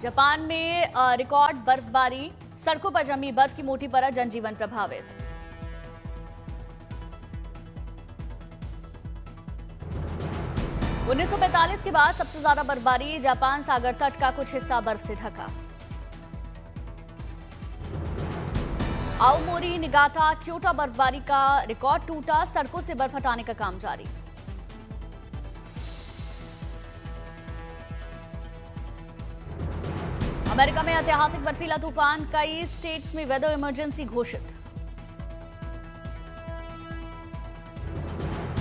Japan में record बर्फबारी, सड़कों पर जमी बर्फ की मोटी परत, जनजीवन प्रभावित। उन्नीस सौ 1945 के बाद सबसे ज्यादा बर्फबारी, जापान सागर तट का कुछ हिस्सा बर्फ से ढका। आओमोरी, निगाटा, क्योटो बर्फबारी का रिकॉर्ड टूटा, सड़कों से बर्फ हटाने का काम जारी। अमेरिका में ऐतिहासिक बर्फीला तूफान, कई स्टेट्स में वेदर इमरजेंसी घोषित।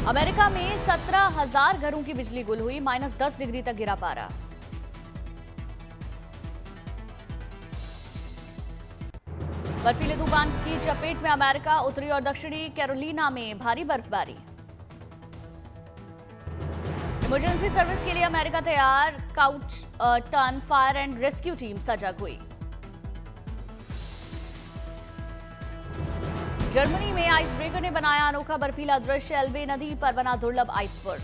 अमेरिका में 17,000 घरों की बिजली गुल हुई, -10 डिग्री तक गिरा पारा। बर्फीले तूफान की चपेट में अमेरिका, उत्तरी और दक्षिणी कैरोलिना में भारी बर्फबारी। इमरजेंसी सर्विस के लिए अमेरिका तैयार, काउच टन फायर एंड रेस्क्यू टीम सजग हुई। जर्मनी में आइस ब्रेकर ने बनाया अनोखा बर्फीला दृश्य, एल्बे नदी पर बना दुर्लभ आइसबर्ग।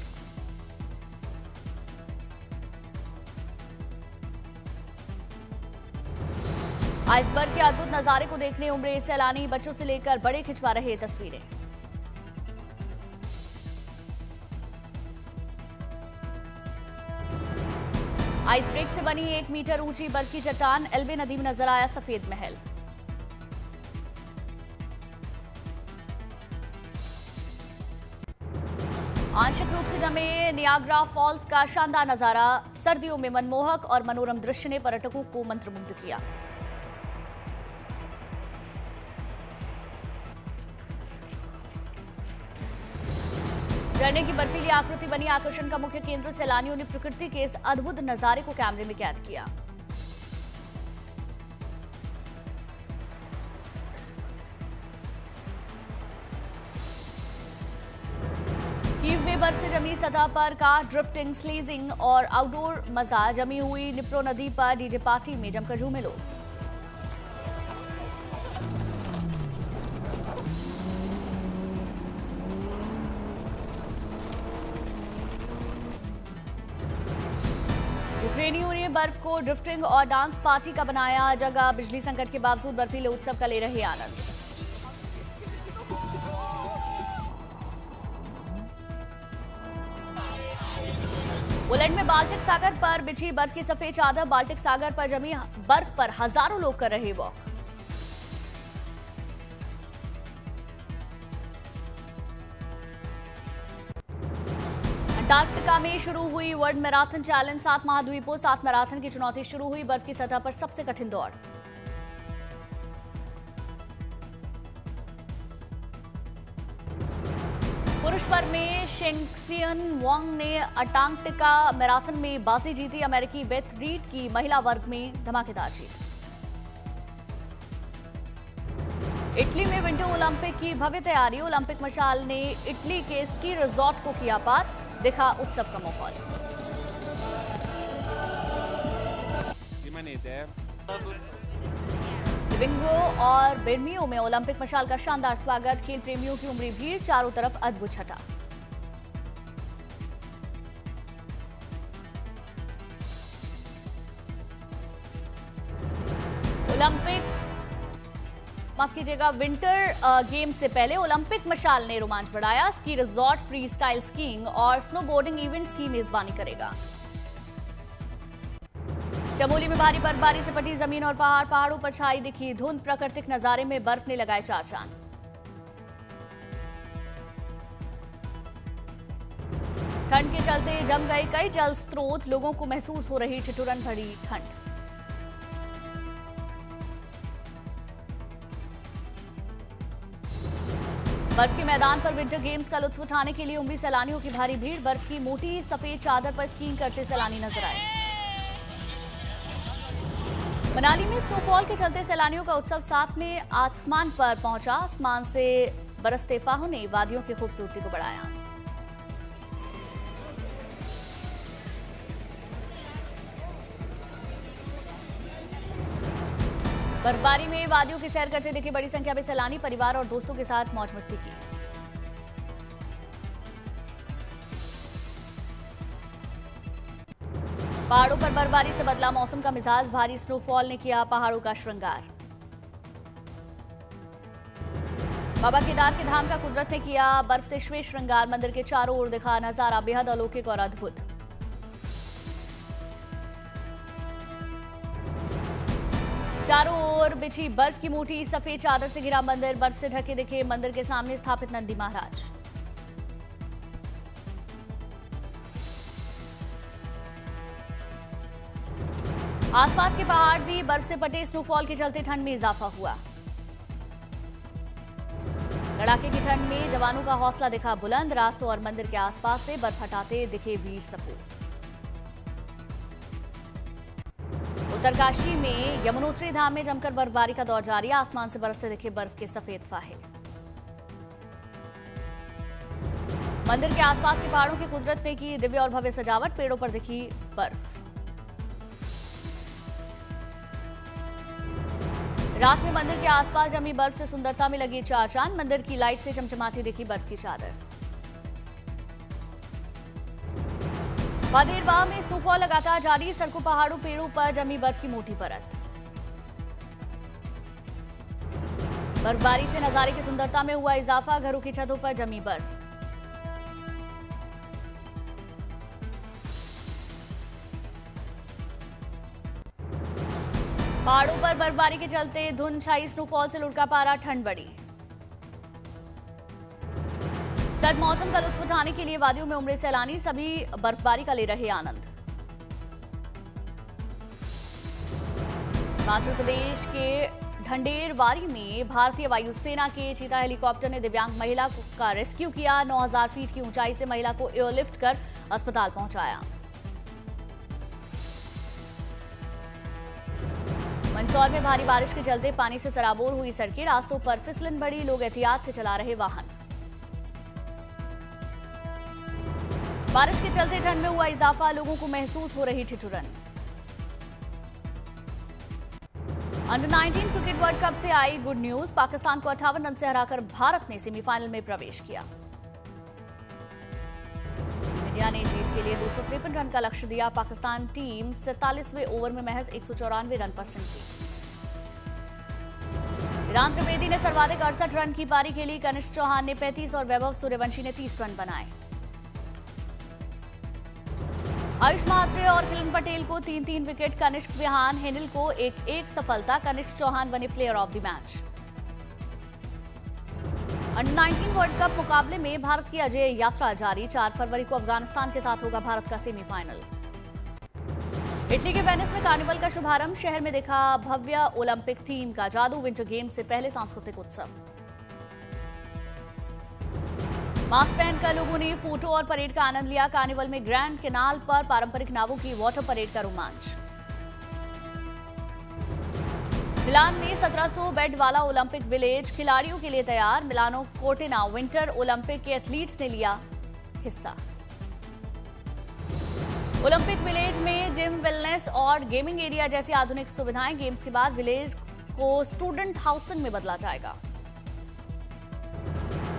आइसबर्ग के अद्भुत नजारे को देखने उमड़े सैलानी, बच्चों से लेकर बड़े खिंचवा रहे तस्वीरें। आइस ब्रेक से बनी 1 मीटर ऊंची बर्फ की चट्टान, एल्बे नदी में नजर आया सफेद महल। आंशिक रूप से जमे नियाग्रा फॉल्स का शानदार नजारा, सर्दियों में मनमोहक और मनोरम दृश्य ने पर्यटकों को मंत्रमुग्ध किया। झरने की बर्फीली आकृति बनी आकर्षण का मुख्य केंद्र, सैलानियों ने प्रकृति के इस अद्भुत नजारे को कैमरे में कैद किया। कीव में बर्फ से जमी सतह पर कार ड्रिफ्टिंग, स्लीजिंग और आउटडोर मजा, जमी हुई निप्रो नदी पर डीजे पार्टी में जमकर झूमे लोग। यूक्रेनियों ने बर्फ को ड्रिफ्टिंग और डांस पार्टी का बनाया जगह, बिजली संकट के बावजूद बर्फीले उत्सव का ले रहे आनंद। पोलैंड में बाल्टिक सागर पर बिछी बर्फ की सफेद चादर, बाल्टिक सागर पर जमी बर्फ पर हजारों लोग कर रहे वॉक। अंटार्कटिका में शुरू हुई वर्ल्ड मैराथन चैलेंज, 7 महाद्वीपों 7 मैराथन की चुनौती शुरू हुई, बर्फ की सतह पर सबसे कठिन दौड़। पुरुष वर्ग में शेंगक्सियन वांग ने अंटार्कटिका मैराथन में बाजी जीती, अमेरिकी बेथ रीड की महिला वर्ग में धमाकेदार जीत। इटली में विंटर ओलंपिक की भव्य तैयारी, ओलंपिक मशाल ने इटली के स्की रिजॉर्ट को किया पार, दिखा उत्सव का माहौल। लिविंगो और बेर्मियो में ओलंपिक मशाल का शानदार स्वागत, खेल प्रेमियों की उमड़ी भीड़, चारों तरफ अद्भुत छटा। विंटर गेम्स से पहले ओलंपिक मशाल ने रोमांच बढ़ाया, ski resort free style skiing और स्नोबोर्डिंग इवेंट्स की मेजबानी करेगा। चमोली में भारी बर्फबारी से फटी जमीन और पहाड़ों पर छाई दिखी धुंध, प्राकृतिक नजारे में बर्फ ने लगाए 4 चांद। ठंड के चलते जम गए कई जल स्रोत, लोगों को महसूस हो रही ठिठुरन भरी ठंड। बर्फ के मैदान पर विंटर गेम्स का लुत्फ उठाने के लिए उमड़ी सैलानियों की भारी भीड़, बर्फ की मोटी सफेद चादर पर स्कीइंग करते सैलानी नजर आए। मनाली में स्नोफॉल के चलते सैलानियों का उत्सव 7वें आसमान पर पहुंचा, आसमान से बरसते फाहों ने वादियों की खूबसूरती को बढ़ाया। बर्फबारी में वादियों की सैर करते दिखे बड़ी संख्या में सैलानी, परिवार और दोस्तों के साथ मौज मस्ती की। पहाड़ों पर बर्फबारी से बदला मौसम का मिजाज, भारी स्नोफॉल ने किया पहाड़ों का श्रृंगार। बाबा केदार के धाम का कुदरत ने किया बर्फ से श्वेत श्रृंगार, मंदिर के चारों ओर दिखा नजारा बेहद अलौकिक और अद्भुत। चारों ओर बिछी बर्फ की मोटी सफेद चादर से घिरा मंदिर, बर्फ से ढके दिखे मंदिर के सामने स्थापित नंदी महाराज। आसपास के पहाड़ भी बर्फ से पटे, स्नोफॉल के चलते ठंड में इजाफा हुआ। कड़ाके की ठंड में जवानों का हौसला दिखा बुलंद, रास्तों और मंदिर के आसपास से बर्फ हटाते दिखे वीर सपूत। उत्तरकाशी में यमुनोत्री धाम में जमकर बर्फबारी का दौर जारी, आसमान से बरसते दिखे बर्फ के सफेद फाहे। मंदिर के आसपास के पहाड़ों की कुदरत ने की दिव्य और भव्य सजावट, पेड़ों पर दिखी बर्फ। रात में मंदिर के आसपास जमी बर्फ से सुंदरता में लगी चार चांद, मंदिर की लाइट से चमचमाती दिखी बर्फ की चादर। बदेरवाह में स्नोफॉल लगातार जारी, सड़कों पहाड़ों पेड़ों पर जमी बर्फ की मोटी परत। बर्फबारी से नजारे की सुंदरता में हुआ इजाफा, घरों की छतों पर जमी बर्फ। पहाड़ों पर बर्फबारी के चलते धुंध छाई, स्नोफॉल से लुढ़का पारा, ठंड बढ़ी। सर्द मौसम का लुत्फ उठाने के लिए वादियों में उमड़े सैलानी, सभी बर्फबारी का ले रहे आनंद। हिमाचल प्रदेश के ढंढेरवारी में भारतीय वायुसेना के चीता हेलीकॉप्टर ने दिव्यांग महिला का रेस्क्यू किया, 9000 फीट की ऊंचाई से महिला को एयरलिफ्ट कर अस्पताल पहुंचाया। मंदसौर में भारी बारिश के चलते पानी से सराबोर हुई सड़कें, रास्तों पर फिसलन बढ़ी, लोग एहतियात से चला रहे वाहन। बारिश के चलते ठंड में हुआ इजाफा, लोगों को महसूस हो रही ठिठुरन। अंडर 19 क्रिकेट वर्ल्ड कप से आई गुड न्यूज, पाकिस्तान को 58 रन से हराकर भारत ने सेमीफाइनल में प्रवेश किया। इंडिया ने जीत के लिए 253 रन का लक्ष्य दिया, पाकिस्तान टीम 47वें ओवर में महज 194 रन पर सिमटी। ईरान त्रिवेदी ने सर्वाधिक 68 रन की पारी खेली, कनिष्क चौहान ने 35 और वैभव सूर्यवंशी ने 30 रन बनाए। आयुष महात्रे और किलन पटेल को 3-3 विकेट, कनिष्क विहान हेनिल को 1-1 सफलता, कनिष्क चौहान बने player of the match. Under 19 world cup मुकाबले में भारत की अजय यात्रा जारी, 4 फरवरी को अफगानिस्तान के साथ होगा भारत का सेमीफाइनल। इटली के वेनिस में कार्निवल का शुभारंभ, शहर में दिखा भव्य ओलंपिक थीम का जादू, विंटर गेम्स से पहले सांस्कृतिक उत्सव। मास्क पहनकर लोगों ने फोटो और परेड का आनंद लिया, कार्निवल में ग्रैंड कैनाल पर पारंपरिक नावों की वाटर परेड का रोमांच। मिलान में 1700 बेड वाला ओलंपिक विलेज खिलाड़ियों के लिए तैयार, मिलानो कोर्टिना विंटर ओलंपिक के एथलीट्स ने लिया हिस्सा। ओलंपिक विलेज में जिम, वेलनेस और गेमिंग एरिया जैसी आधुनिक सुविधाएं, गेम्स के बाद विलेज को स्टूडेंट हाउसिंग में बदला जाएगा।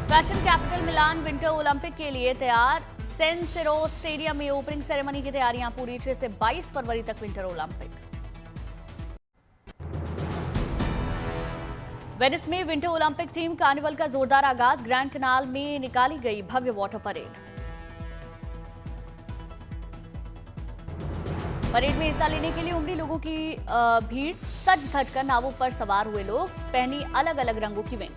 फैशन कैपिटल मिलान विंटर ओलंपिक के लिए तैयार, सेन सिरो स्टेडियम में ओपनिंग सेरेमनी की तैयारियां पूरी, 6 से 22 फरवरी तक विंटर ओलंपिक। वेनिस में विंटर ओलंपिक थीम कार्निवल का जोरदार आगाज, ग्रैंड कैनाल में निकाली गई भव्य वाटर परेड। परेड में हिस्सा लेने के लिए उमड़ी लोगों की भीड़, सज धज कर नावों पर सवार हुए लोग, पहनी अलग अलग रंगों की विंग।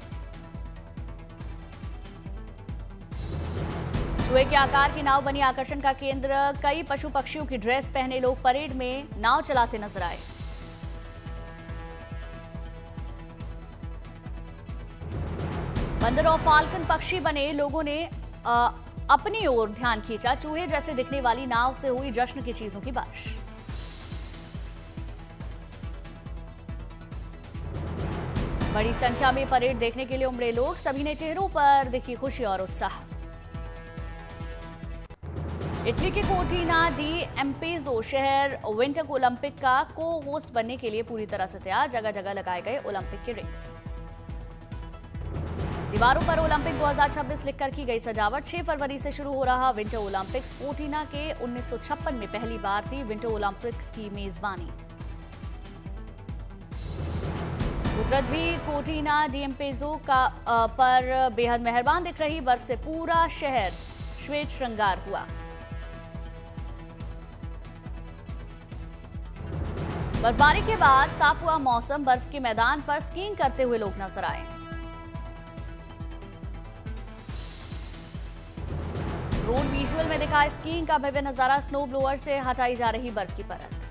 चूहे के आकार की नाव बनी आकर्षण का केंद्र, कई पशु पक्षियों की ड्रेस पहने लोग परेड में नाव चलाते नजर आए। बंदर और फाल्कन पक्षी बने, लोगों ने अपनी ओर ध्यान खींचा, चूहे जैसे दिखने वाली नाव से हुई जश्न की चीजों की बारिश। बड़ी संख्या में परेड देखने के लिए उमड़े लोग, सभी ने चेहरों पर दिखी खुशी और उत्साह। इटली के कोर्टिना डी एम्पेजो शहर विंटर ओलंपिक का को होस्ट बनने के लिए पूरी तरह से तैयार, जगह जगह लगाए गए ओलंपिक के रिंग्स। दीवारों पर ओलंपिक 2026 लिखकर की गई सजावट। 6 फरवरी से शुरू हो रहा विंटर ओलंपिक्स। कोर्टिना के 1956 में पहली बार थी विंटर ओलंपिक्स की मेजबानी। कुदरत भी कोर्टिना डीएमपेजो का पर बेहद मेहरबान दिख रही। बर्फ से पूरा शहर श्वेत श्रृंगार हुआ। बर्फबारी के बाद साफ हुआ मौसम। बर्फ के मैदान पर स्कीइंग करते हुए लोग नजर आए। ड्रोन विजुअल में दिखा स्कीइंग का भव्य नजारा। स्नो ब्लोअर से हटाई जा रही बर्फ की परत।